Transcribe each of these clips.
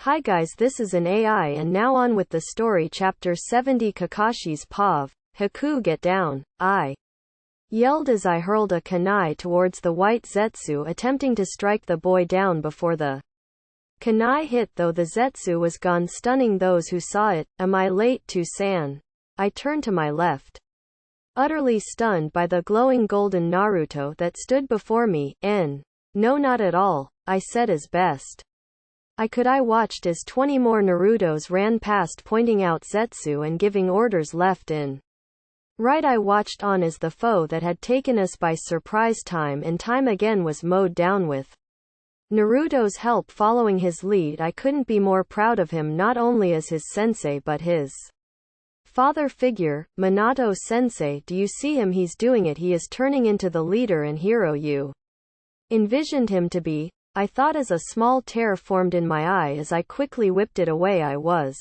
Hi guys, this is an AI and now on with the story. Chapter 70 Kakashi's Pav. Haku, get down, I yelled as I hurled a kunai towards the white zetsu, attempting to strike the boy down before the kunai hit, though the zetsu was gone, stunning those who saw it. Am I late to San? I turned to my left, utterly stunned by the glowing golden Naruto that stood before me. No, not at all, I said as best I could. I watched as 20 more Narutos ran past, pointing out zetsu and giving orders left and right. I watched on as the foe that had taken us by surprise time and time again was mowed down with Naruto's help following his lead. I couldn't be more proud of him, not only as his sensei but his father figure. Minato sensei, do you see him? He's doing it. He is turning into the leader and hero you envisioned him to be, I thought, as a small tear formed in my eye as I quickly whipped it away. I was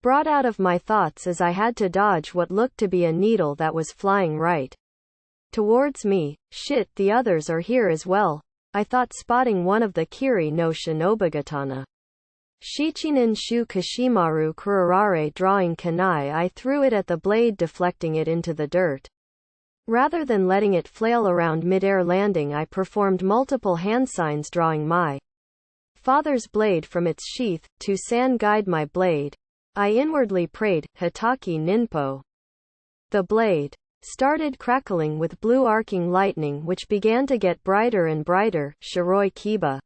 brought out of my thoughts as I had to dodge what looked to be a needle that was flying right towards me. Shit, the others are here as well, I thought, spotting one of the Kiri no Shinobigatana Shichinin Shu Kashimaru Kurarare drawing kunai. I threw it at the blade, deflecting it into the dirt. Rather than letting it flail around mid-air landing, I performed multiple hand signs, drawing my father's blade from its sheath. To San, guide my blade, I inwardly prayed. Hitaki Ninpo. The blade started crackling with blue arcing lightning, which began to get brighter and brighter. Shiroi Kiba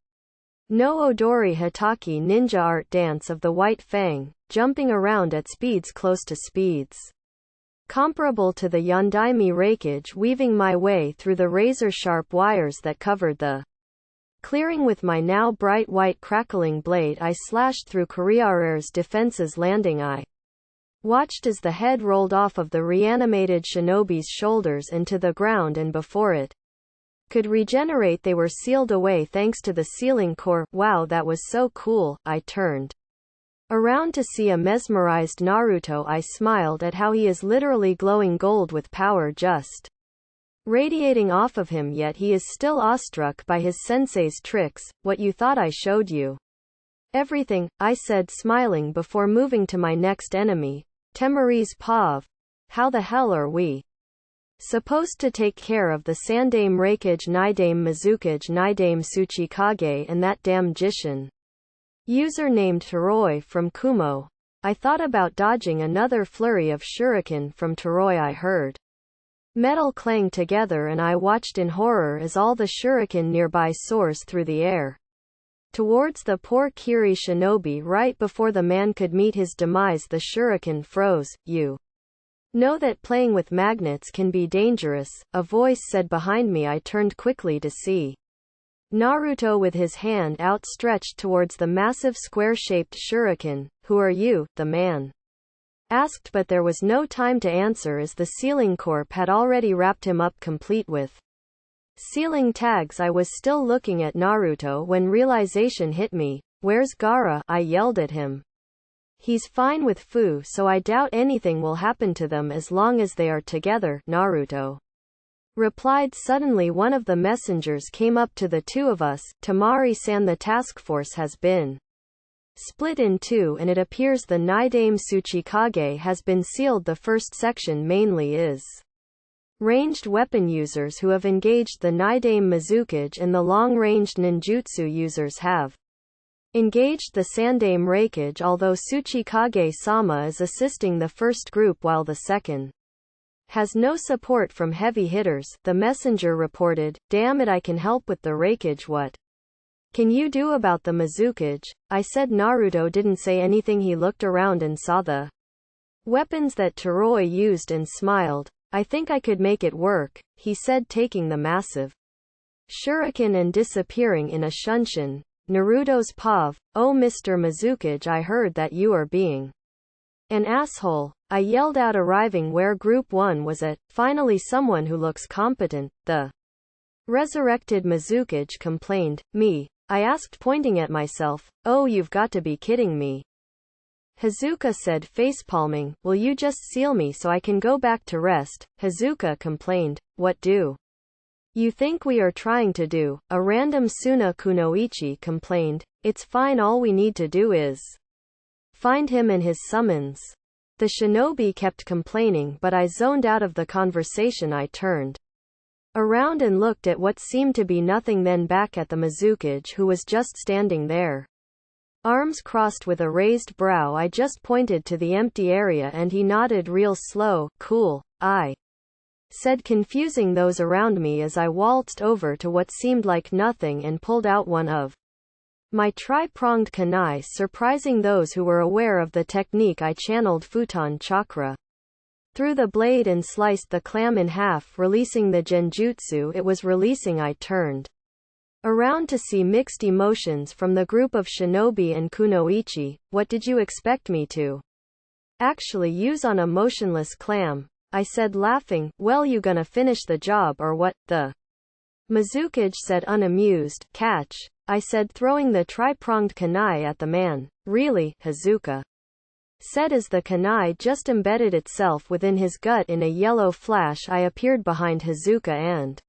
no Odori Hitaki ninja art dance of the white fang, jumping around at speeds close to speeds comparable to the Yondaime rakeage, weaving my way through the razor-sharp wires that covered the clearing. With my now bright white crackling blade, I slashed through Kuriare's defenses, landing. I watched as the head rolled off of the reanimated shinobi's shoulders and to the ground, and before it could regenerate they were sealed away thanks to the sealing core. Wow, that was so cool. I turned around to see a mesmerized Naruto. I smiled at how he is literally glowing gold with power just radiating off of him, yet he is still awestruck by his sensei's tricks. What, you thought I showed you everything? I said, smiling before moving to my next enemy, Temari's Pav. How the hell are we supposed to take care of the Sandame Raikage, Nidame Mizukage, Nidame Tsuchikage, and that damn Jishin user named Toroi from Kumo? I thought about dodging another flurry of shuriken from Toroi. I heard metal clang together and I watched in horror as all the shuriken nearby soars through the air towards the poor Kiri shinobi. Right before the man could meet his demise, the shuriken froze. You know that playing with magnets can be dangerous, a voice said behind me. I turned quickly to see Naruto with his hand outstretched towards the massive square-shaped shuriken. Who are you? The man asked, but there was no time to answer as the sealing corp had already wrapped him up, complete with sealing tags. I was still looking at Naruto when realization hit me. Where's Gaara? I yelled at him. He's fine with Fu, so I doubt anything will happen to them as long as they are together, Naruto replied. Suddenly one of the messengers came up to the two of us. Temari-san, the task force has been split in two and it appears the Nidame Tsuchikage has been sealed. The first section mainly is ranged weapon users who have engaged the Nidame Mizukage, and the long-ranged ninjutsu users have engaged the Sandame Raikage, although Tsuchikage-sama is assisting the first group while the second has no support from heavy hitters, the messenger reported. Damn it, I can help with the Raikage. What can you do about the Mizukage? I said. Naruto didn't say anything. He looked around and saw the weapons that Toroi used and smiled. I think I could make it work, he said, taking the massive shuriken and disappearing in a shunshin. Naruto's Pav. Oh, Mr. Mizukage, I heard that you are being an asshole, I yelled out, arriving where Group 1 was at. Finally someone who looks competent, the resurrected Mizukage complained. Me? I asked, pointing at myself. Oh, you've got to be kidding me. Hazuka said, facepalming. Will you just seal me so I can go back to rest? Hazuka complained. What do You think we are trying to do, a random Suna Kunoichi complained. It's fine, all we need to do is find him and his summons. The shinobi kept complaining, but I zoned out of the conversation. I turned around and looked at what seemed to be nothing, then back at the Mizukage, who was just standing there. Arms crossed with a raised brow, I just pointed to the empty area and he nodded real slow. Cool, I said, confusing those around me as I waltzed over to what seemed like nothing and pulled out one of my tri-pronged kunai. Surprising those who were aware of the technique, I channeled futon chakra through the blade and sliced the clam in half, releasing the genjutsu it was releasing. I turned around to see mixed emotions from the group of shinobi and kunoichi. What did you expect me to actually use on a motionless clam? I said, laughing. Well, you gonna finish the job or what? The Mizukage said, unamused. Catch, I said, throwing the tri-pronged kunai at the man. Really, Hazuka said as the kunai just embedded itself within his gut. In a yellow flash I appeared behind Hazuka and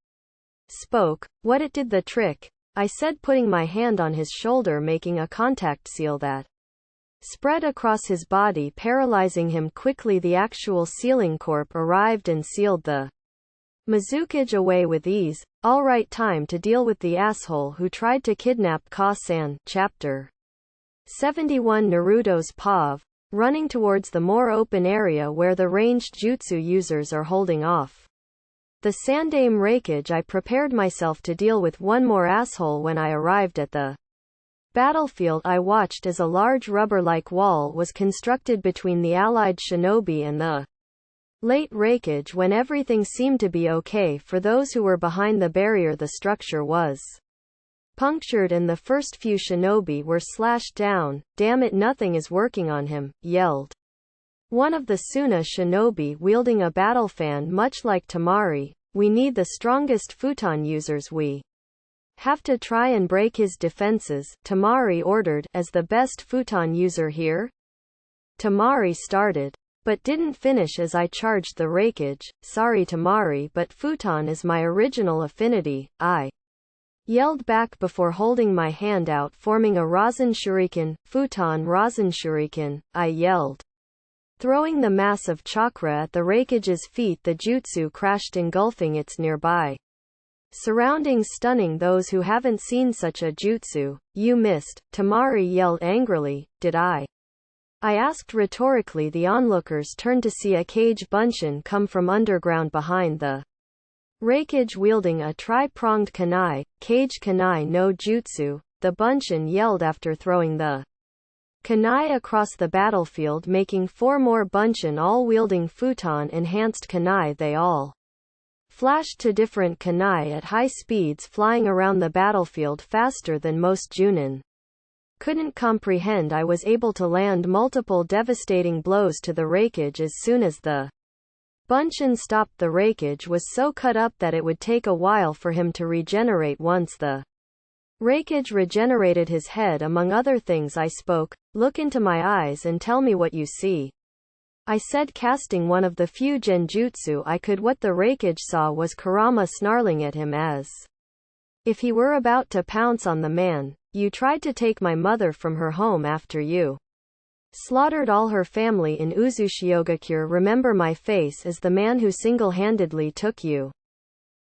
spoke. What, it did the trick? I said, putting my hand on his shoulder, making a contact seal that spread across his body, paralyzing him quickly. The actual sealing corp arrived and sealed the Mizukage away with ease. All right, time to deal with the asshole who tried to kidnap Ka-san. Chapter 71. Naruto's POV. Running towards the more open area where the ranged jutsu users are holding off the Sandame Raikage, I prepared myself to deal with one more asshole. When I arrived at the battlefield, I watched as a large rubber-like wall was constructed between the allied shinobi and the late Raikage. When everything seemed to be okay for those who were behind the barrier, the structure was punctured and the first few shinobi were slashed down. Damn it, nothing is working on him, yelled one of the Suna shinobi wielding a battle fan much like Tamari. We need the strongest futon users. We have to try and break his defenses, Tamari ordered. As the best futon user here? Tamari started, but didn't finish as I charged the Raikage. Sorry Tamari, but futon is my original affinity, I yelled back before holding my hand out, forming a Rasen Shuriken. Futon Rasen Shuriken, I yelled, throwing the mass of chakra at the Raikage's feet. The jutsu crashed, engulfing its nearby surroundings, stunning those who haven't seen such a jutsu. You missed, Tamari yelled angrily. Did I asked rhetorically. The onlookers turned to see a Kage Bunshin come from underground behind the Raikage wielding a tri-pronged kunai, Kage kunai no jutsu, the Bunshin yelled after throwing the kunai across the battlefield, making 4 more Bunshin, all wielding futon enhanced kunai. They all flashed to different kunai at high speeds, flying around the battlefield faster than most Junin couldn't comprehend. I was able to land multiple devastating blows to the Raikage. As soon as the Bunshin stopped, the Raikage was so cut up that it would take a while for him to regenerate. Once the Raikage regenerated his head, among other things, I spoke. Look into my eyes and tell me what you see, I said, casting one of the few genjutsu I could. What the Raikage saw was Kurama snarling at him as if he were about to pounce on the man. You tried to take my mother from her home after you slaughtered all her family in Uzushiogakure. Remember my face as the man who single-handedly took you.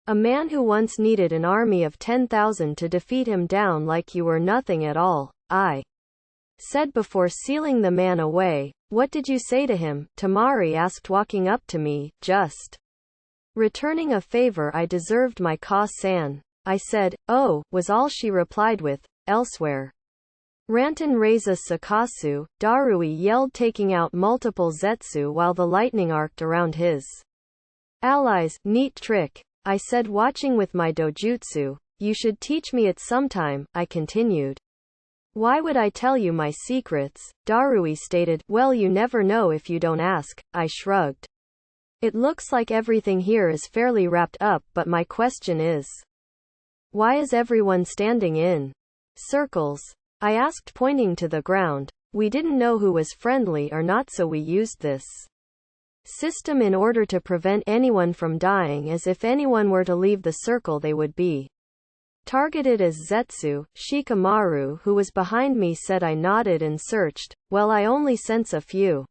A man who once needed an army of 10,000 to defeat him down like you were nothing at all, I said before sealing the man away. What did you say to him? Tamari asked, walking up to me. Just returning a favor I deserved, my Ka-san, I said. Oh, was all she replied with. Elsewhere, Rantan Reza Sakasu, Darui yelled, taking out multiple zetsu while the lightning arced around his allies. Neat trick, I said, watching with my dojutsu. You should teach me it sometime, I continued. Why would I tell you my secrets? Darui stated. Well, you never know if you don't ask, I shrugged. It looks like everything here is fairly wrapped up, but my question is, why is everyone standing in circles? I asked, pointing to the ground. We didn't know who was friendly or not, so we used this system in order to prevent anyone from dying, as if anyone were to leave the circle they would be targeted as Zetsu. Shikamaru, who was behind me, said. I nodded and searched. Well, I only sense a few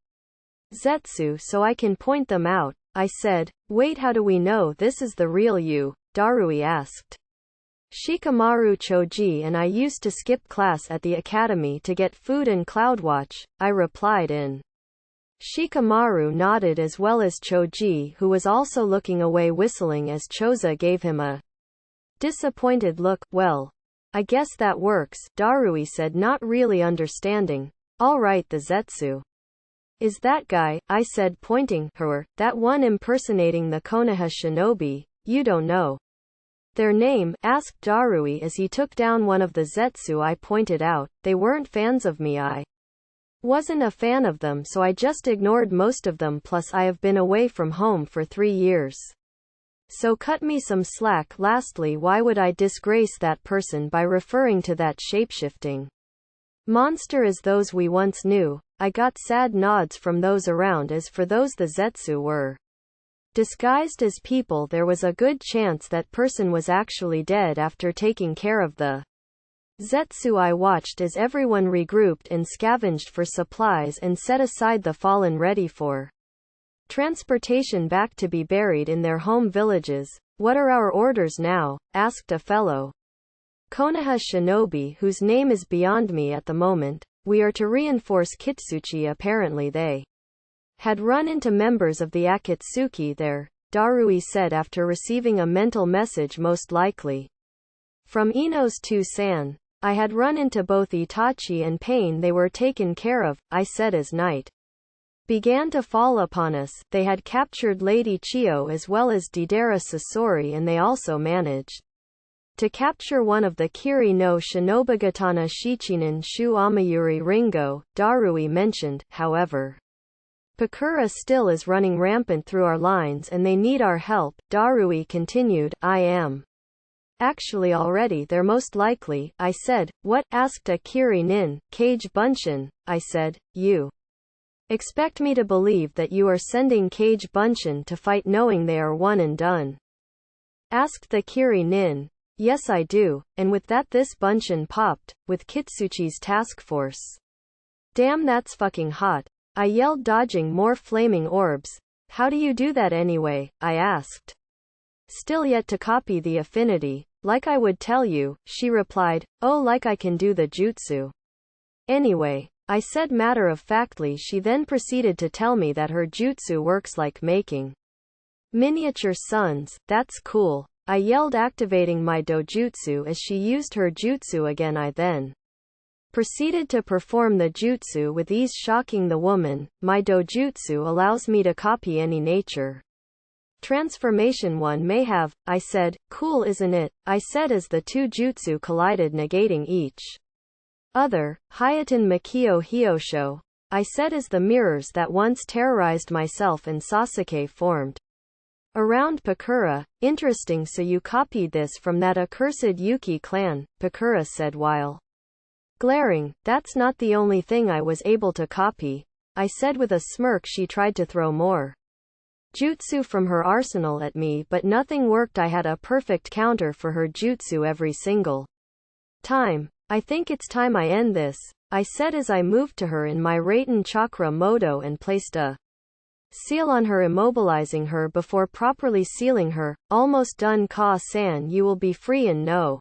Zetsu, so I can point them out, I said. Wait, how do we know this is the real you? Darui asked. Shikamaru Choji and I used to skip class at the academy to get food and cloudwatch, I replied in. Shikamaru nodded, as well as Choji, who was also looking away whistling as Choza gave him a disappointed look. Well, I guess that works, Darui said, not really understanding. Alright, the Zetsu is that guy, I said, pointing. Her, that one impersonating the Konoha shinobi. You don't know their name? Asked Darui as he took down one of the Zetsu. I pointed out, they weren't fans of me. I wasn't a fan of them, so I just ignored most of them, plus I have been away from home for 3 years. So cut me some slack. Lastly, why would I disgrace that person by referring to that shapeshifting monster as those we once knew? I got sad nods from those around. As for those the Zetsu were disguised as people, there was a good chance that person was actually dead after taking care of the Zetsu. I watched as everyone regrouped and scavenged for supplies and set aside the fallen ready for transportation back to be buried in their home villages. What are our orders now? Asked a fellow Konoha shinobi whose name is beyond me at the moment. We are to reinforce Kitsuchi. Apparently they had run into members of the Akatsuki there, Darui said after receiving a mental message, most likely from Ino's 2-san. I had run into both Itachi and Pain. They were taken care of, I said as night began to fall upon us. They had captured Lady Chio as well as Deidara Sasori, and they also managed to capture one of the Kiri no Shinobigatana Shichinin Shu Amayuri Ringo, Darui mentioned. However, Pakura still is running rampant through our lines and they need our help, Darui continued. I am actually already there, most likely, I said. What? Asked a Kiri nin. Kage Bunshin, I said. You expect me to believe that you are sending Kage Bunshin to fight knowing they are one and done? Asked the Kiri nin. Yes, I do, and with that this Bunshin popped, with Kitsuchi's task force. Damn, that's fucking hot, I yelled, dodging more flaming orbs. How do you do that anyway? I asked. Still yet to copy the affinity. Like I would tell you, she replied. Oh, like I can do the jutsu. Anyway, I said matter-of-factly. She then proceeded to tell me that her jutsu works like making miniature suns. That's cool, I yelled, activating my dojutsu as she used her jutsu again. I then proceeded to perform the jutsu with ease, shocking the woman. My dojutsu allows me to copy any nature transformation one may have, I said. Cool, isn't it? I said as the two jutsu collided, negating each other. Hayaten Makio Hyosho, I said as the mirrors that once terrorized myself and Sasuke formed around Pakura. Interesting, so you copied this from that accursed Yuki clan, Pakura said while glaring. That's not the only thing I was able to copy, I said with a smirk. She tried to throw more jutsu from her arsenal at me, but nothing worked. I had a perfect counter for her jutsu every single time. I think it's time I end this, I said as I moved to her in my Raiten Chakra Moto and placed a seal on her, immobilizing her before properly sealing her. Almost done, Ka-san. You will be free in no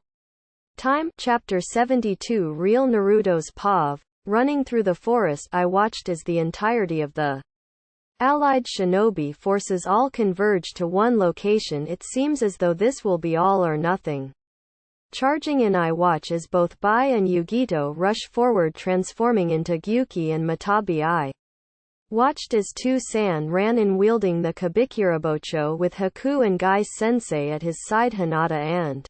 time. Chapter 72. Real Naruto's POV. Running through the forest, I watched as the entirety of the allied shinobi forces all converge to one location. It seems as though this will be all or nothing. Charging in, I watch as both Bai and Yugito rush forward, transforming into Gyuki and Matabi. I watched as 2-san ran in wielding the Kabikirabocho with Haku and Gai Sensei at his side. Hinata and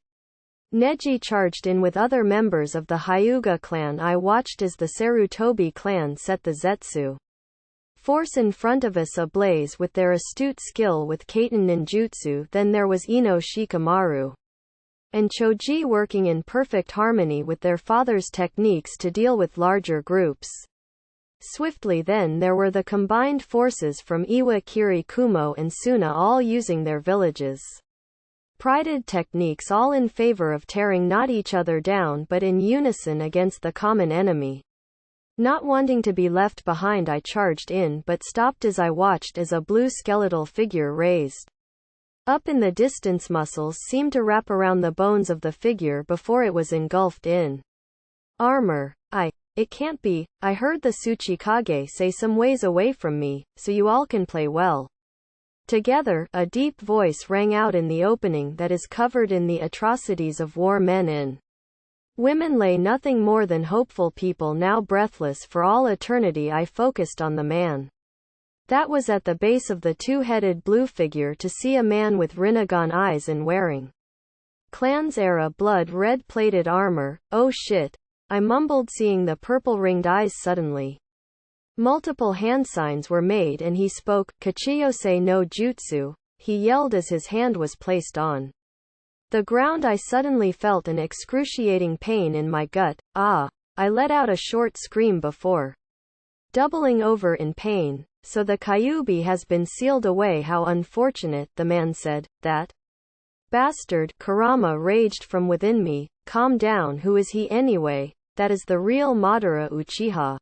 Neji charged in with other members of the Hyuga clan. I watched as the Sarutobi clan set the Zetsu force in front of us ablaze with their astute skill with Kaiten ninjutsu. Then there was Ino, Shikamaru and Choji working in perfect harmony with their father's techniques to deal with larger groups. Swiftly then there were the combined forces from Iwa Kiri Kumo and Suna, all using their villages' prided techniques, all in favor of tearing not each other down but in unison against the common enemy. Not wanting to be left behind, I charged in but stopped as I watched as a blue skeletal figure raised up in the distance. Muscles seemed to wrap around the bones of the figure before it was engulfed in armor. It can't be, I heard the Tsuchikage say some ways away from me, so you all can play well together. A deep voice rang out in the opening that is covered in the atrocities of war. Men and women lay nothing more than hopeful people, now breathless for all eternity. I focused on the man that was at the base of the two-headed blue figure, to see a man with Rinnegan eyes and wearing Clan's era blood-red plated armor. Oh shit, I mumbled, seeing the purple-ringed eyes. Suddenly, multiple hand signs were made and he spoke. Kachiyose no jutsu, he yelled as his hand was placed on the ground. I suddenly felt an excruciating pain in my gut. Ah! I let out a short scream before doubling over in pain. So the Kyuubi has been sealed away. How unfortunate, the man said. That bastard, Kurama raged from within me. Calm down, who is he anyway? That is the real Madara Uchiha.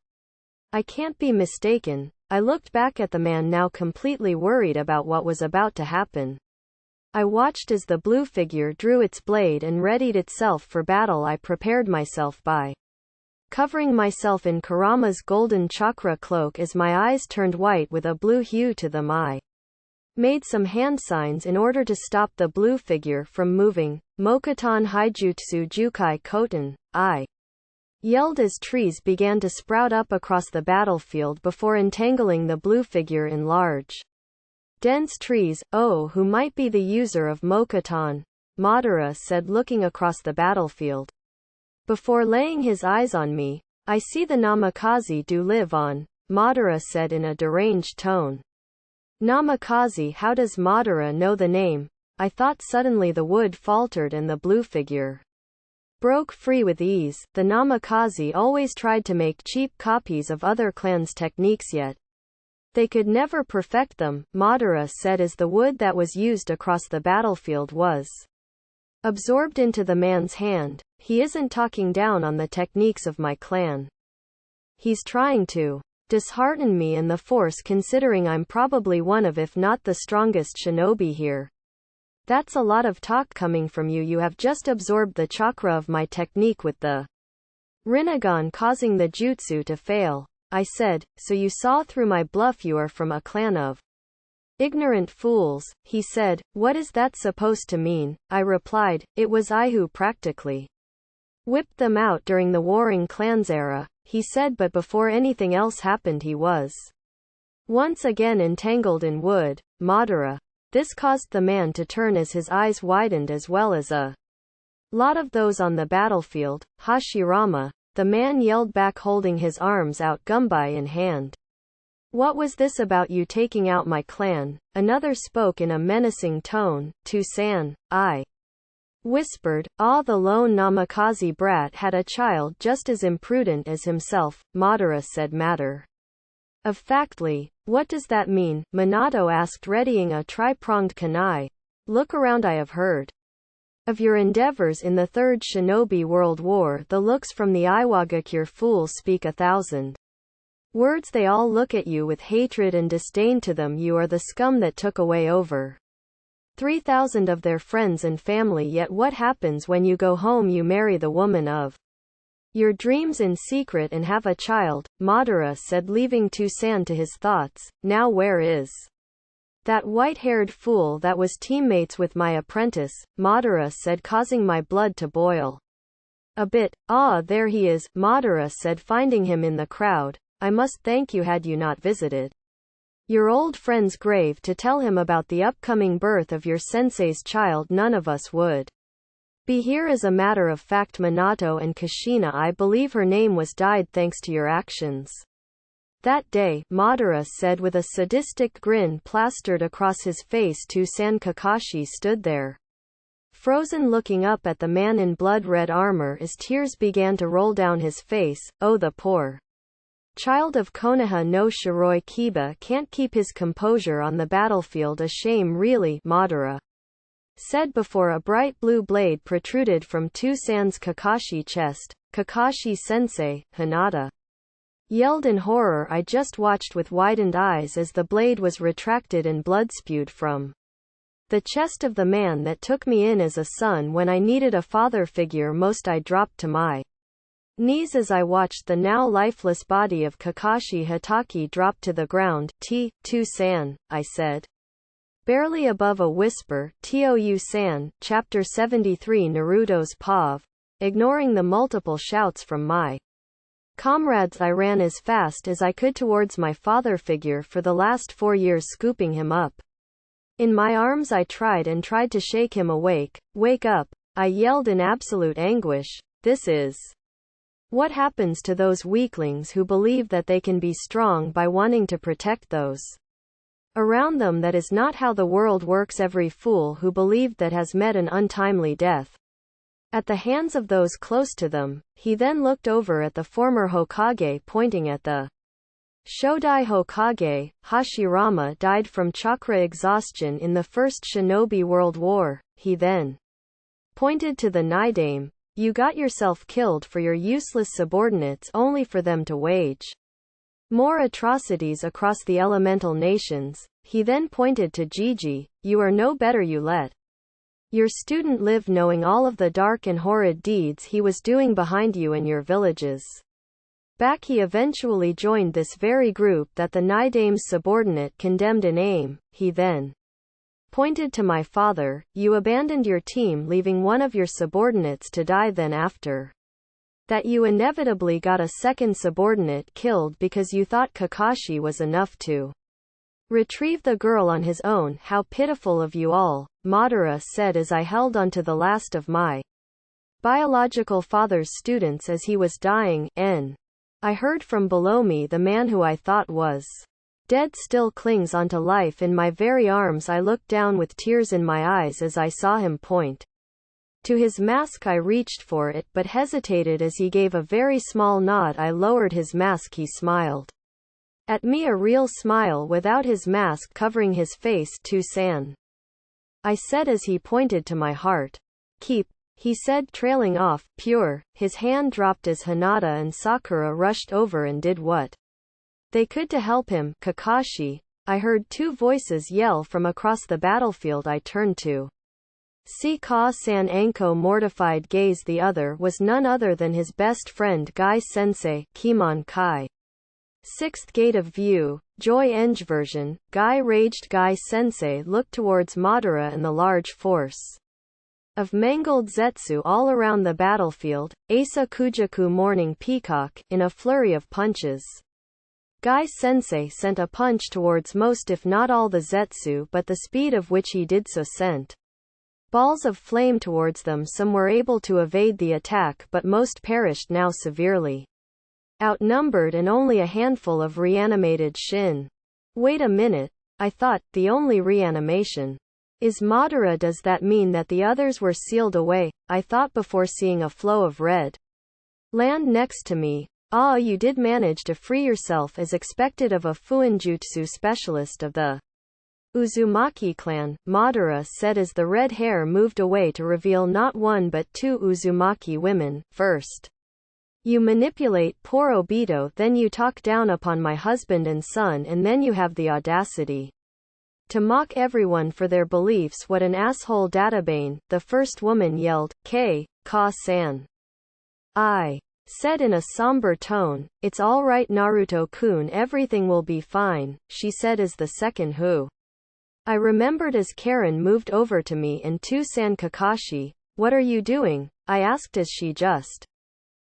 I can't be mistaken. I looked back at the man, now completely worried about what was about to happen. I watched as the blue figure drew its blade and readied itself for battle. I prepared myself by covering myself in Kurama's golden chakra cloak. As my eyes turned white with a blue hue to them, I made some hand signs in order to stop the blue figure from moving. Mokuton Haijutsu Jukai Koten, I yelled as trees began to sprout up across the battlefield before entangling the blue figure in large, dense trees. Oh, who might be the user of Mokuton? Madara said, looking across the battlefield. Before laying his eyes on me. I see the namikaze do live on, Madara said in a deranged tone. Namikaze? How does Madara know the name? I thought. Suddenly the wood faltered and the blue figure broke free with ease. The namikaze always tried to make cheap copies of other clans' techniques, yet they could never perfect them, Madara said as the wood that was used across the battlefield was absorbed into the man's hand. He isn't talking down on the techniques of my clan. He's trying to dishearten me and the force, considering I'm probably one of, if not the strongest shinobi here. That's a lot of talk coming from you. You have just absorbed the chakra of my technique with the Rinnegan, causing the jutsu to fail. I said, so you saw through my bluff. You are from a clan of ignorant fools, he said. What is that supposed to mean? I replied, it was I who practically whipped them out during the warring clans era, he said, but before anything else happened he was once again entangled in wood, Madara. This caused the man to turn as his eyes widened, as well as a lot of those on the battlefield. Hashirama, the man yelled back, holding his arms out, gumbai in hand. What was this about you taking out my clan? Another spoke in a menacing tone. To-san, I whispered. Ah, the lone namikaze brat had a child just as imprudent as himself, Madara said. Matter of factly, what does that mean? Minato asked, readying a tri-pronged kunai. Look around. I have heard of your endeavors in the Third Shinobi World War. The looks from the Iwagakure fools speak 1,000 words. They all look at you with hatred and disdain. To them you are the scum that took away over 3,000 of their friends and family. Yet what happens when you go home? You marry the woman of your dreams in secret and have a child, Madara said, leaving To-san to his thoughts. Now where is that white-haired fool that was teammates with my apprentice? Madara said, causing my blood to boil a bit. Ah, there he is, Madara said, finding him in the crowd. I must thank you. Had you not visited your old friend's grave to tell him about the upcoming birth of your sensei's child, none of us would be here. As a matter of fact, Minato and Kushina, I believe her name was, died thanks to your actions that day, Madara said with a sadistic grin plastered across his face. To-san, Kakashi stood there, frozen, looking up at the man in blood-red armor as tears began to roll down his face. Oh, the poor Child of Konoha no Shiroi Kiba can't keep his composure on the battlefield. A shame really, Madara said before a bright blue blade protruded from Tusan's Kakashi chest. Kakashi-sensei, Hinata yelled in horror. I just watched with widened eyes as the blade was retracted and blood spewed from the chest of the man that took me in as a son when I needed a father figure most. I dropped to my knees as I watched the now lifeless body of Kakashi Hatake drop to the ground. Tusan, I said, barely above a whisper. Tou-san, Chapter 73. Naruto's POV. Ignoring the multiple shouts from my comrades, I ran as fast as I could towards my father figure for the last 4 years, scooping him up in my arms. I tried to shake him awake. Wake up, I yelled in absolute anguish. This is what happens to those weaklings who believe that they can be strong by wanting to protect those around them. That is not how the world works. Every fool who believed that has met an untimely death at the hands of those close to them. He then looked over at the former Hokage, pointing at the Shodai Hokage. Hashirama died from chakra exhaustion in the First Shinobi World War. He then pointed to the Naidame. You got yourself killed for your useless subordinates, only for them to wage more atrocities across the elemental nations. He then pointed to Gigi. You are no better. You let your student live, knowing all of the dark and horrid deeds he was doing behind you and your villages back. He eventually joined this very group that the Naidame's subordinate condemned in aim. He then pointed to my father. You abandoned your team, leaving one of your subordinates to die. Then after that you inevitably got a second subordinate killed because you thought Kakashi was enough to retrieve the girl on his own. How pitiful of you all, Madara said as I held onto the last of my biological father's students as he was dying. I heard from below me the man who I thought was dead still clings onto life in my very arms. I looked down with tears in my eyes as I saw him point to his mask. I reached for it, but hesitated as he gave a very small nod. I lowered his mask. He smiled at me, a real smile without his mask covering his face. Tusan, I said as he pointed to my heart. Keep, he said, trailing off. Pure. His hand dropped as Hinata and Sakura rushed over and did what they could to help him. Kakashi, I heard 2 voices yell from across the battlefield. I turned to see Ka-san Anko mortified gaze. The other was none other than his best friend Guy-sensei, Kimon Kai. 6th Gate of View, Joy Eng version. Guy raged. Guy-sensei looked towards Madara and the large force of mangled Zetsu all around the battlefield. Asa Kujaku Morning Peacock, in a flurry of punches. Guy-sensei sent a punch towards most if not all the Zetsu, but the speed of which he did so sent balls of flame towards them. Some were able to evade the attack, but most perished, now severely outnumbered, and only a handful of reanimated. Shin. Wait a minute, I thought, the only reanimation is Madara. Does that mean that the others were sealed away? I thought before seeing a flow of red land next to me. Ah, you did manage to free yourself as expected of a Fuinjutsu specialist of the Uzumaki clan, Madara said as the red hair moved away to reveal not 1 but 2 Uzumaki women. First you manipulate poor Obito, then you talk down upon my husband and son, and then you have the audacity to mock everyone for their beliefs. What an asshole. Databane, the first woman, yelled. Ka-san, I said in a somber tone. It's all right Naruto-kun, everything will be fine, she said as the second who I remembered as Karen moved over to me. And Tusan. Kakashi, what are you doing? I asked as she just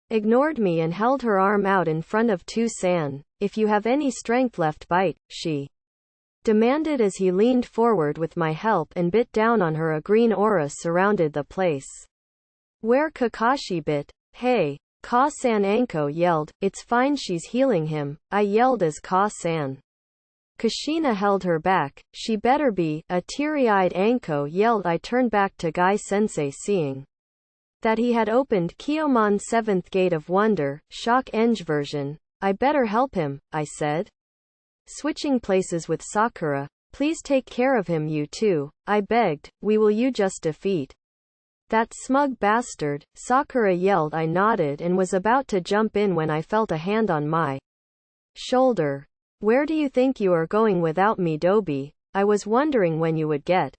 ignored me and held her arm out in front of Tusan. If you have any strength left, bite, she demanded as he leaned forward with my help and bit down on her. A green aura surrounded the place where Kakashi bit. Hey, Ka-san Anko yelled. It's fine, she's healing him, I yelled as Ka-san Kushina held her back. She better be, a teary-eyed Anko yelled. I turned back to Guy-sensei, seeing that he had opened Kiyomon's 7th Gate of Wonder, Shock Eng version. I better help him, I said. Switching places with Sakura. Please take care of him, you two, I begged. Will you just defeat that smug bastard? Sakura yelled. I nodded and was about to jump in when I felt a hand on my shoulder. Where do you think you are going without me, Dobi? I was wondering when you would get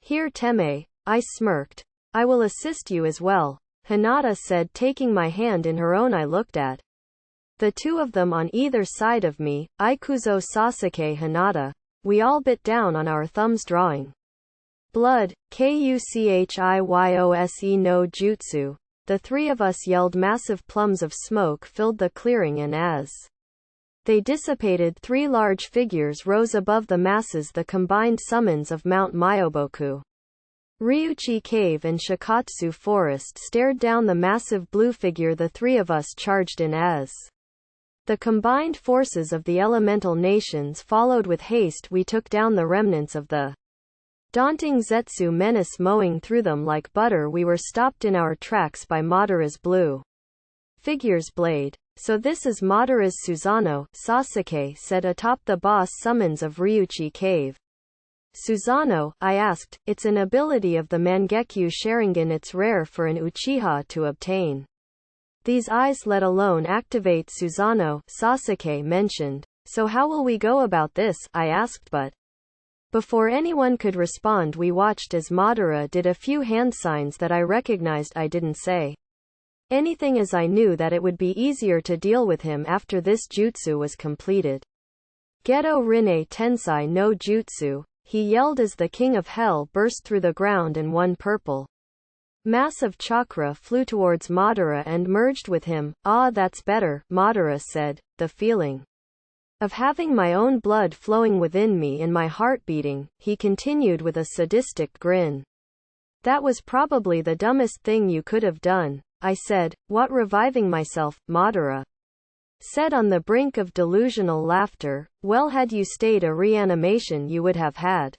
here, Teme. I smirked. I will assist you as well, Hinata said, taking my hand in her own. I looked at the two of them on either side of me, Ikuzo, Sasuke, Hinata. We all bit down on our thumbs, drawing blood. Kuchiyose no jutsu. The three of us yelled. Massive plumes of smoke filled the clearing, and as they dissipated, three large figures rose above the masses, the combined summons of Mount Myoboku. Ryuchi Cave and Shikatsu Forest stared down the massive blue figure the three of us charged in as the combined forces of the elemental nations followed with haste. We took down the remnants of the daunting Zetsu menace, mowing through them like butter. We were stopped in our tracks by Madara's blue figure's blade. So this is Madara's Susanoo, Sasuke said atop the boss summons of Ryuchi Cave. Susanoo? I asked. It's an ability of the Mangekyo Sharingan. It's rare for an Uchiha to obtain these eyes, let alone activate Susanoo, Sasuke mentioned. So how will we go about this? I asked, but before anyone could respond, we watched as Madara did a few hand signs that I recognized. I didn't say anything as I knew that it would be easier to deal with him after this jutsu was completed. Geto Rinne Tensai no Jutsu, he yelled as the king of hell burst through the ground and one purple mass of chakra flew towards Madara and merged with him. Ah, that's better, Madara said, the feeling of having my own blood flowing within me and my heart beating. He continued with a sadistic grin. That was probably the dumbest thing you could have done, I said. What, reviving myself? Madara said on the brink of delusional laughter. Well, had you stayed a reanimation, you would have had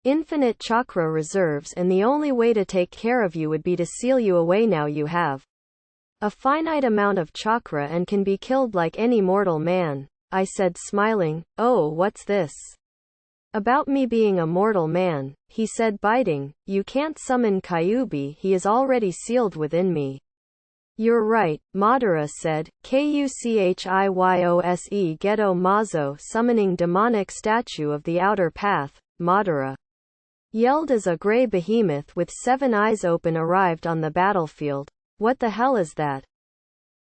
infinite chakra reserves, and the only way to take care of you would be to seal you away. Now you have a finite amount of chakra and can be killed like any mortal man, I said, smiling. Oh, what's this about me being a mortal man? He said, biting. You can't summon Kyuubi, he is already sealed within me. You're right, Madara said. Kuchiyose Geto Mazo, summoning demonic statue of the outer path. Madara yelled as a gray behemoth with 7 eyes open arrived on the battlefield. What the hell is that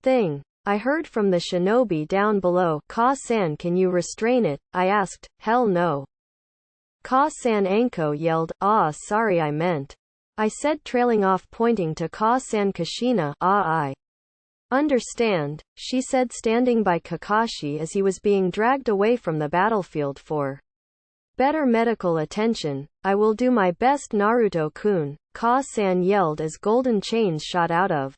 thing? I heard from the shinobi down below. Ka-san, can you restrain it? I asked. Hell no. Ka-san. Anko yelled. Ah, sorry, I meant, I said, trailing off, pointing to Ka-san. Kushina. Ah, I understand, she said, standing by Kakashi as he was being dragged away from the battlefield for better medical attention. I will do my best, Naruto-kun, Ka-san yelled as golden chains shot out of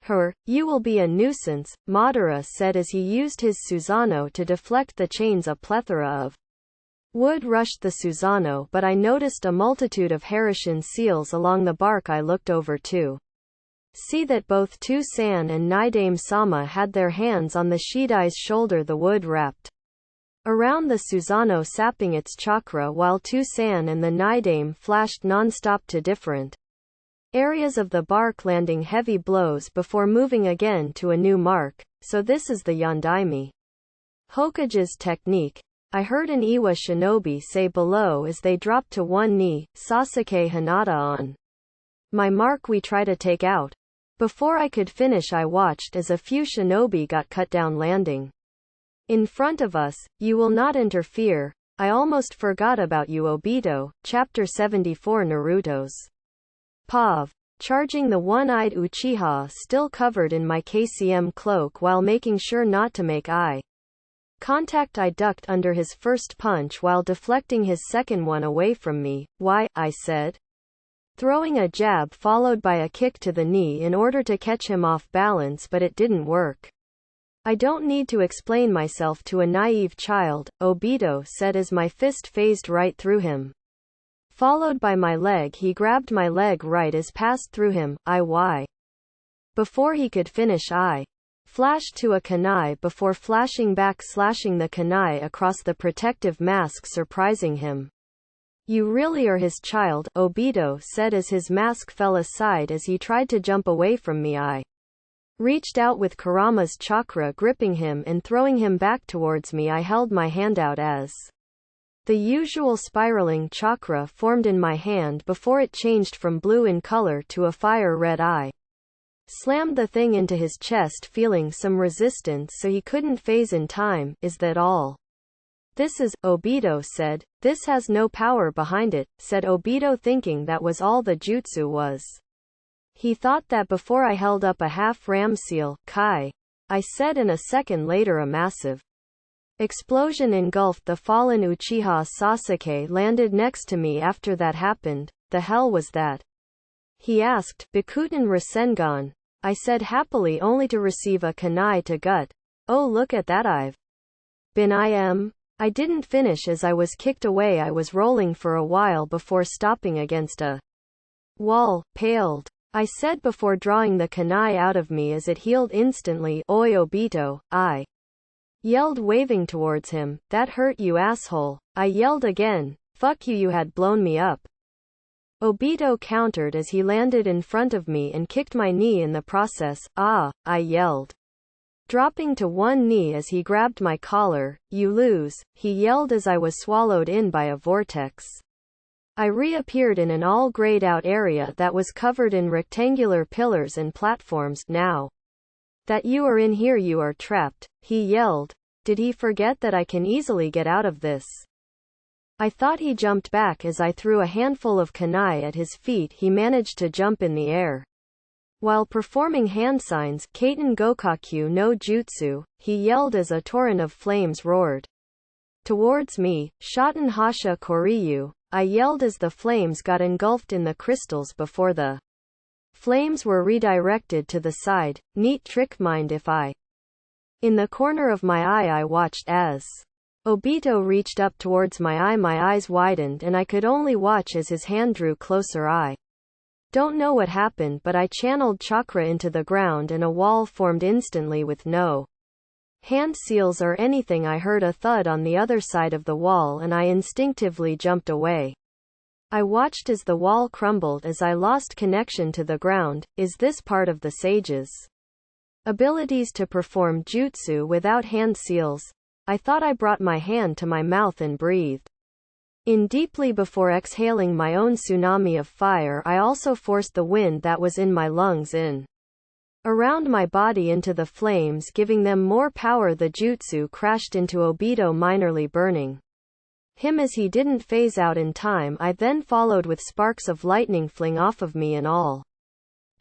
her. You will be a nuisance, Madara said as he used his Susanoo to deflect the chains. A plethora of wood rushed the Susanoo, but I noticed a multitude of Harishin seals along the bark. I looked over to see that both Tu-san and Nidame-sama had their hands on the Shidai's shoulder, the wood wrapped around the Susanoo, sapping its chakra, while Tu-san and the Nidame flashed non-stop to different areas of the bark, landing heavy blows before moving again to a new mark. So this is the Yondaime Hokage's technique, I heard an Iwa shinobi say below as they dropped to one knee. Sasuke, Hinata, on my mark, we try to take out. Before I could finish, I watched as a few shinobi got cut down, landing in front of us. You will not interfere. I almost forgot about you, Obito. Chapter 74. Naruto's Pav. Charging the one-eyed Uchiha still covered in my KCM cloak while making sure not to make eye contact. I ducked under his first punch while deflecting his second one away from me. Why? I said, throwing a jab followed by a kick to the knee in order to catch him off balance, but it didn't work. I don't need to explain myself to a naive child, Obito said as my fist phased right through him. Followed by my leg. He grabbed my leg right as passed through him. Before he could finish, I flashed to a kunai before flashing back, slashing the kunai across the protective mask, surprising him. You really are his child, Obito said as his mask fell aside as he tried to jump away from me. I reached out with Kurama's chakra, gripping him and throwing him back towards me. I held my hand out as the usual spiraling chakra formed in my hand before it changed from blue in color to a fire red. I slammed the thing into his chest, feeling some resistance so he couldn't phase in time. Is that all? This is, Obito said. This has no power behind it, said Obito, thinking that was all the jutsu was. He thought that before I held up a half ram seal, Kai. I said, and a second later a massive explosion engulfed the fallen Uchiha. Sasuke landed next to me after that happened. The hell was that? He asked. Bikuten Rasengan. I said happily, only to receive a kunai to gut. Oh, look at that, I've been I didn't finish as I was kicked away. I was rolling for a while before stopping against a wall, paled. I said before drawing the kunai out of me as it healed instantly. Oi Obito, I yelled, waving towards him. That hurt, you asshole. I yelled again. Fuck you, you had blown me up. Obito countered as he landed in front of me and kicked my knee in the process. Ah, I yelled, dropping to one knee as he grabbed my collar. You lose, he yelled as I was swallowed in by a vortex. I reappeared in an all grayed out area that was covered in rectangular pillars and platforms. Now that you are in here, you are trapped, he yelled. Did he forget that I can easily get out of this? I thought he jumped back as I threw a handful of kunai at his feet. He managed to jump in the air while performing hand signs. Kaiten Gokaku no Jutsu, he yelled as a torrent of flames roared towards me. Shoten Hasha Koryu, I yelled as the flames got engulfed in the crystals before the flames were redirected to the side. Neat trick, mind if I? In the corner of my eye I watched as Obito reached up towards my eye. My eyes widened and I could only watch as his hand drew closer. I don't know what happened, but I channeled chakra into the ground and a wall formed instantly with no hand seals or anything. I heard a thud on the other side of the wall and I instinctively jumped away. I watched as the wall crumbled as I lost connection to the ground. Is this part of the sage's abilities to perform jutsu without hand seals? I thought. I brought my hand to my mouth and breathed in deeply before exhaling my own tsunami of fire. I also forced the wind that was in my lungs in around my body into the flames, giving them more power. The jutsu crashed into Obito, minorly burning him as he didn't phase out in time. I then followed with sparks of lightning fling off of me in all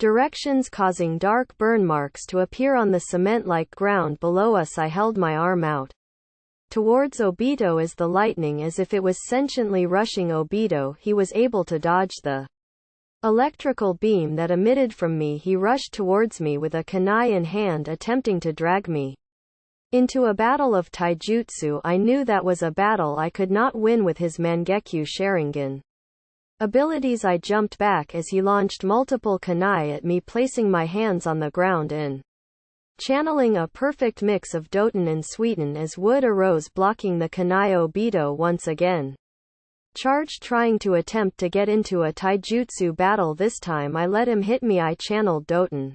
directions, causing dark burn marks to appear on the cement-like ground below us. I held my arm out towards Obito as the lightning, as if it was sentiently rushing Obito. He was able to dodge the electrical beam that emitted from me. He rushed towards me with a kunai in hand, attempting to drag me into a battle of taijutsu. I knew that was a battle I could not win with his Mangekyo Sharingan abilities. I jumped back as he launched multiple kunai at me, placing my hands on the ground and channeling a perfect mix of Doton and Suiten as wood arose, blocking the kunai. Obito once again charged, trying to attempt to get into a taijutsu battle. This time I let him hit me. I channeled Doton,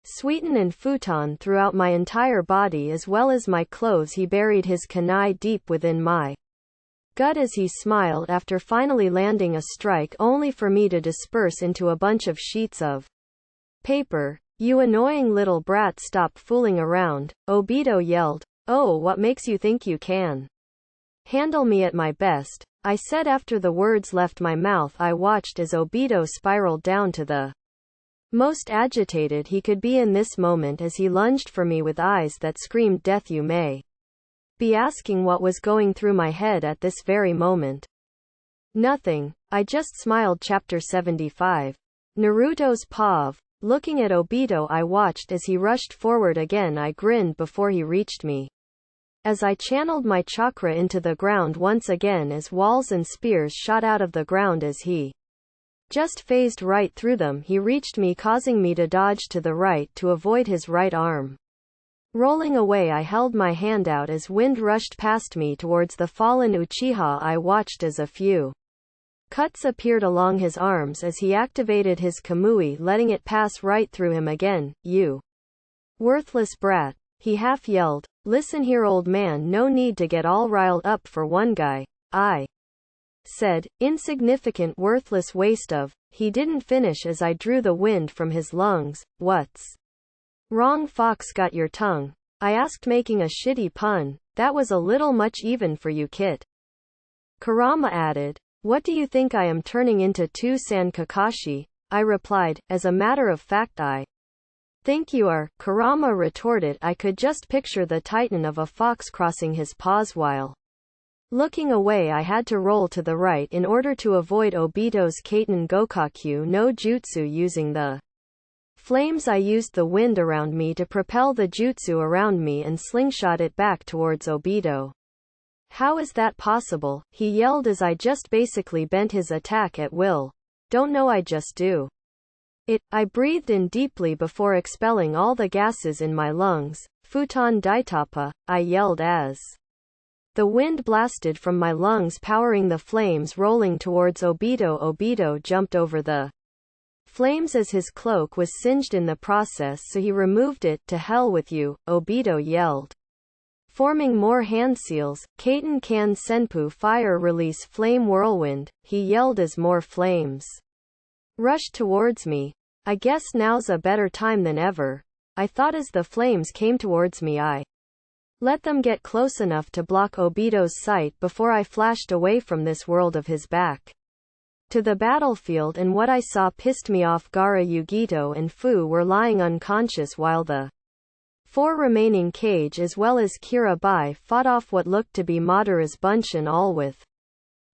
Suiten and futon throughout my entire body as well as my clothes. He buried his kunai deep within my gut as he smiled after finally landing a strike, only for me to disperse into a bunch of sheets of paper. You annoying little brat, stop fooling around, Obito yelled. Oh, what makes you think you can handle me at my best? I said after the words left my mouth. I watched as Obito spiraled down to the most agitated he could be in this moment as he lunged for me with eyes that screamed death. You may be asking what was going through my head at this very moment. Nothing. I just smiled. Chapter 75. Naruto's POV. Looking at Obito, I watched as he rushed forward again. I grinned before he reached me as I channeled my chakra into the ground once again as walls and spears shot out of the ground as he just phased right through them. He reached me, causing me to dodge to the right to avoid his right arm. Rolling away, I held my hand out as wind rushed past me towards the fallen Uchiha. I watched as a few cuts appeared along his arms as he activated his Kamui, letting it pass right through him again. You worthless brat, he half yelled. Listen here, old man, no need to get all riled up for one guy, I said. Insignificant, worthless waste of. He didn't finish as I drew the wind from his lungs. What's wrong, fox, got your tongue? I asked, making a shitty pun. That was a little much even for you, Kit. Kurama added. What do you think I am turning into, San Kakashi? I replied. As a matter of fact, I think you are, Kurama retorted. I could just picture the titan of a fox crossing his paws while looking away. I had to roll to the right in order to avoid Obito's Kaiten Gokakyu no Jutsu. Using the flames, I used the wind around me to propel the jutsu around me and slingshot it back towards Obito. How is that possible? He yelled as I just basically bent his attack at will. Don't know, I just do it. I breathed in deeply before expelling all the gases in my lungs. Futon Daitapa, I yelled as the wind blasted from my lungs, powering the flames rolling towards Obito. Obito jumped over the flames as his cloak was singed in the process, so he removed it. To hell with you, Obito yelled. Forming more hand seals, Kaiten Kan Senpu fire release flame whirlwind, he yelled as more flames rushed towards me. I guess now's a better time than ever, I thought as the flames came towards me. I let them get close enough to block Obito's sight before I flashed away from this world of his back to the battlefield, and what I saw pissed me off. Gaara, Yugito and Fu were lying unconscious while the four remaining Kage as well as Kirabai fought off what looked to be Madara's bunch, and all with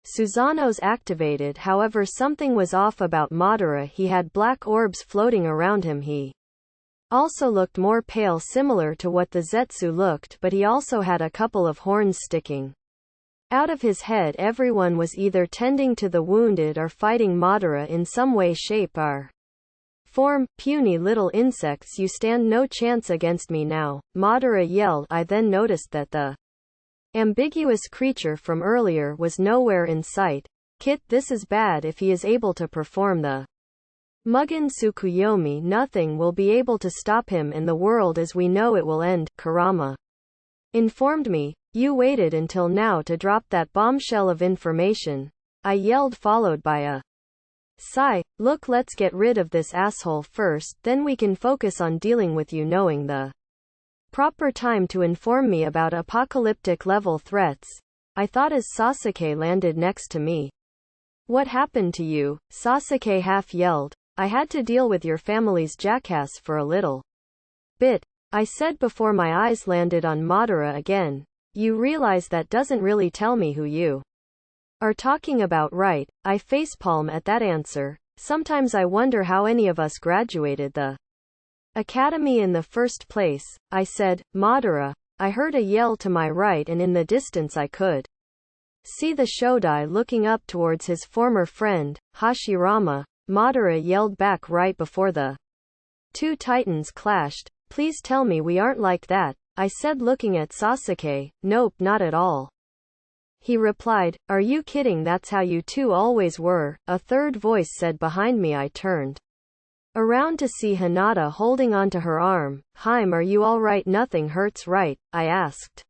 Susanoo's activated. However, something was off about Madara. He had black orbs floating around him. He also looked more pale, similar to what the Zetsu looked, but he also had a couple of horns sticking out of his head. Everyone was either tending to the wounded or fighting Madara in some way, shape, or form. Puny little insects, you stand no chance against me now, Madara yelled. I then noticed that the ambiguous creature from earlier was nowhere in sight. Kit, this is bad. If he is able to perform the Mugen Tsukuyomi, nothing will be able to stop him, and the world as we know it will end, Kurama informed me. You waited until now to drop that bombshell of information, I yelled, followed by a sigh. Look, let's get rid of this asshole first, then we can focus on dealing with you. Knowing the proper time to inform me about apocalyptic level threats, I thought as Sasuke landed next to me. What happened to you? Sasuke half yelled. I had to deal with your family's jackass for a little bit, I said before my eyes landed on Madara again. You realize that doesn't really tell me who you are talking about, right? I facepalm at that answer. Sometimes I wonder how any of us graduated the academy in the first place, I said. Madara. I heard a yell to my right, and in the distance I could see the Shodai looking up towards his former friend, Hashirama. Madara yelled back right before the two titans clashed. Please tell me we aren't like that, I said, looking at Sasuke. Nope, not at all, he replied. Are you kidding? That's how you two always were, a third voice said behind me. I turned around to see Hinata holding onto her arm. Haim, are you alright? Nothing hurts, right? I asked,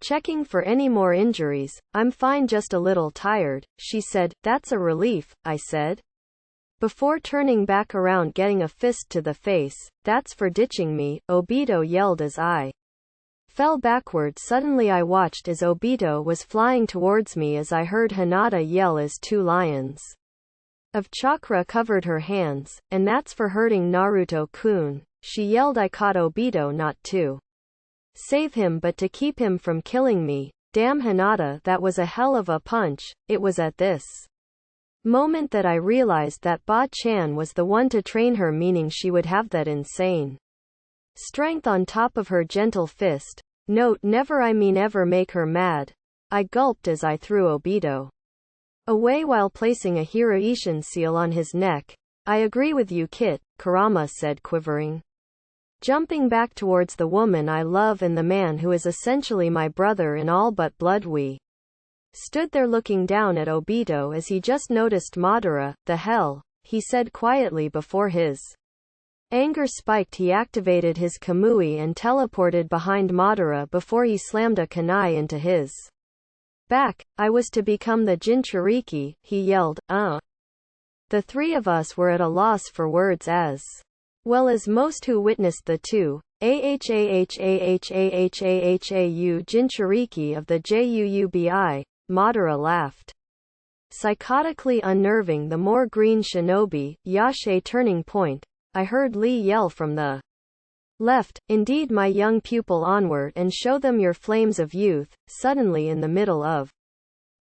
checking for any more injuries. I'm fine, just a little tired, she said. That's a relief, I said, before turning back around, getting a fist to the face. That's for ditching me, Obito yelled as I fell backward. Suddenly I watched as Obito was flying towards me as I heard Hinata yell as two lions of chakra covered her hands. And that's for hurting Naruto-kun, she yelled. I caught Obito not to save him but to keep him from killing me. Damn Hinata, that was a hell of a punch. It was at this moment that I realized that Ba-chan was the one to train her, meaning she would have that insane strength on top of her gentle fist. Note, never, I mean ever make her mad. I gulped as I threw Obito away while placing a Hiraishin seal on his neck. I agree with you, Kit, Kurama said, quivering. jumping back towards the woman I love and the man who is essentially my brother in all but blood. We stood there looking down at Obito as he just noticed Madara. The hell? He said quietly before his anger spiked. He activated his Kamui and teleported behind Madara before he slammed a kunai into his back. I was to become the Jinchuriki, he yelled. The three of us were at a loss for words, as well as most who witnessed the two Jinchuriki of the Juubi. Madara laughed. Psychotically unnerving. The more green shinobi, Yashe turning point. I heard Lee yell from the left, indeed my young pupil, onward and show them your flames of youth. Suddenly in the middle of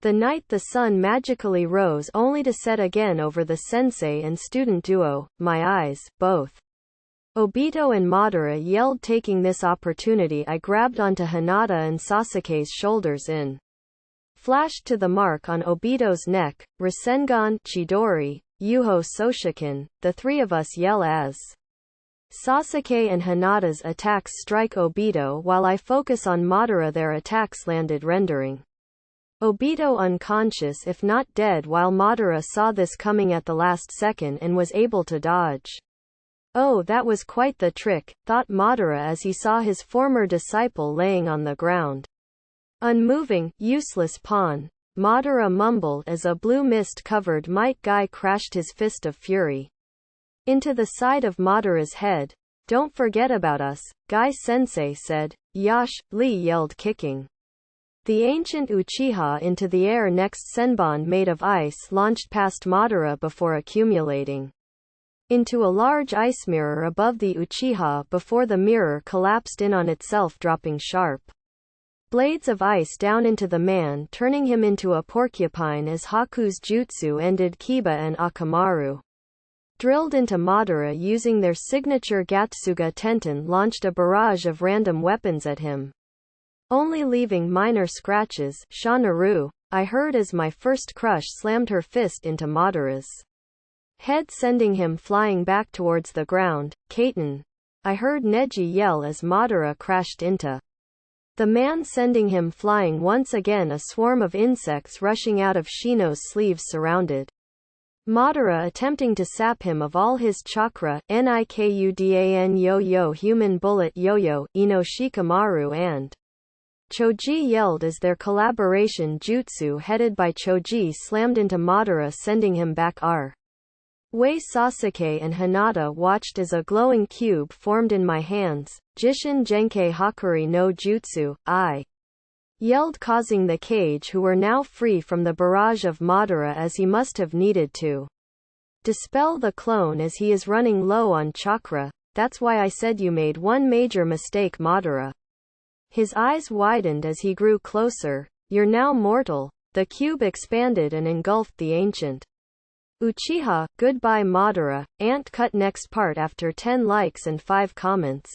the night the sun magically rose only to set again over the sensei and student duo. My eyes, both Obito and Madara, yelled. Taking this opportunity I grabbed onto Hinata and Sasuke's shoulders and flashed to the mark on Obito's neck. Rasengan, Chidori, Yuho Soshikin. The three of us yell as Sasuke and Hinata's attacks strike Obito while I focus on Madara. Their attacks landed, rendering Obito unconscious if not dead, while Madara saw this coming at the last second and was able to dodge. Oh, that was quite the trick, thought Madara as he saw his former disciple laying on the ground. Unmoving, useless pawn, Madara mumbled as a blue mist-covered Might Guy crashed his fist of fury into the side of Madara's head. Don't forget about us, Guy-sensei said. Yash, Lee yelled, kicking the ancient Uchiha into the air. Next, Senbon made of ice launched past Madara before accumulating into a large ice mirror above the Uchiha before the mirror collapsed in on itself, dropping sharp blades of ice down into the man, turning him into a porcupine as Haku's jutsu ended. Kiba and Akamaru drilled into Madara using their signature Gatsuga Tenten, launched a barrage of random weapons at him, only leaving minor scratches. Shanaru, I heard as my first crush slammed her fist into Madara's head, sending him flying back towards the ground. Kaiten, I heard Neji yell as Madara crashed into the man, sending him flying once again. A swarm of insects rushing out of Shino's sleeves surrounded Madara, attempting to sap him of all his chakra. Nikudan yo-yo, human bullet yo-yo, Ino Shikamaru and Choji yelled as their collaboration jutsu headed by Choji slammed into Madara, sending him back. Wei Sasuke and Hinata watched as a glowing cube formed in my hands. Jishin Genkei Hakuri no Jutsu, I yelled, causing the cage, who were now free from the barrage of Madara as he must have needed to dispel the clone as he is running low on chakra. That's why I said you made one major mistake, Madara. His eyes widened as he grew closer. You're now mortal. The cube expanded and engulfed the ancient Uchiha. Goodbye Madara. Ant cut. Next part after 10 likes and 5 comments.